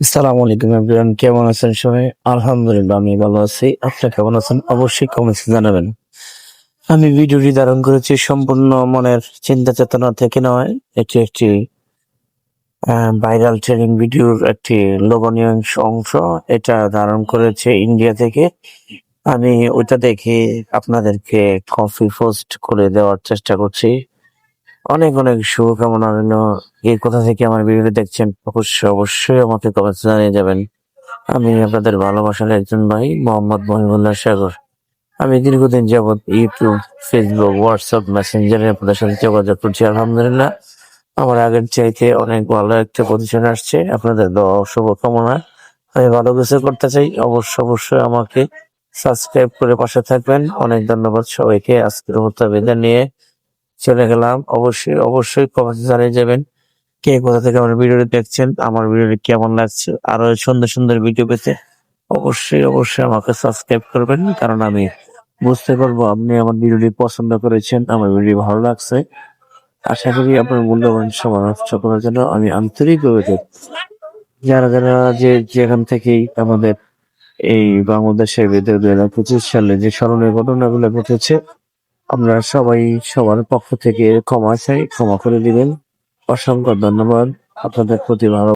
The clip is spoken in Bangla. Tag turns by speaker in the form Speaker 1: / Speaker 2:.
Speaker 1: আসসালামু আলাইকুম এভরিওয়ান, কেমন আছেন সবাই? আলহামদুলিল্লাহ আমি ভালো আছি। আপনি কেমন আছেন? অবশ্যই কমেন্টসে জানাবেন। আমি ভিডিওটি ধারণ করেছি সম্পূর্ণ মনের চিন্তা চেতনা থেকে নয়। এটি একটি ভাইরাল ট্রেনিং ভিডিওর একটি লোভনীয় অংশ। এটা ধারণ করেছে ইন্ডিয়া থেকে। আমি ওইটা দেখে আপনাদেরকে কপি পোস্ট করে দেওয়ার চেষ্টা করছি। অনেক অনেক শুভকামনা রইল। এই কোথা থেকে আমার ভিডিওটি দেখছেন অবশ্যই আমাকে কমেন্টস জানিয়ে যাবেন। আমি আপনাদের ভালোবাসার একজন ভাই মোহাম্মদ মহিবুল্লাহ সাগর। আমি দীর্ঘদিন যাবৎ ইউটিউব, ফেসবুক, হোয়াটসঅ্যাপ, মেসেঞ্জারে আপনাদের সাথে যোগাযোগ করছি। আলহামদুলিল্লাহ আমার আগের চাইতে অনেক ভালো একটা পজিশন আসছে। আপনাদের দোয়া ও শুভকামনা। আমি ভালো কিছু করতে চাই। অবশ্যই আমাকে সাবস্ক্রাইব করে পাশে থাকবেন। অনেক ধন্যবাদ সবাইকে। আজকের মতো বিদায় নিয়ে চলে গেলাম। অবশ্যই কমেন্টে জানিয়ে যাবেন কে কোথা থেকে আমার ভিডিওটি দেখছেন, আমার ভিডিওটি কেমন লাগছে। আরো সুন্দর ভিডিও পেতে অবশ্যই আমাকে সাবস্ক্রাইব করবেন, কারণ আমি বুঝতে পারবো আপনি আমার ভিডিওটি পছন্দ করেছেন, আমার ভিডিও ভালো লাগছে। আশা করি আপনার মূল্যবান সময় নষ্ট করার জন্য আমি আন্তরিকভাবে যারা যে যেখান থেকেই আমাদের এই বাংলাদেশের ভিতরে 2025 সালে যে স্মরণীয় ঘটনাগুলো ঘটেছে, আমরা সবাই সবার পক্ষ থেকে ক্ষমা চাই, ক্ষমা করে দিবেন। অসংখ্য ধন্যবাদ। আপনাদের প্রতি ভালো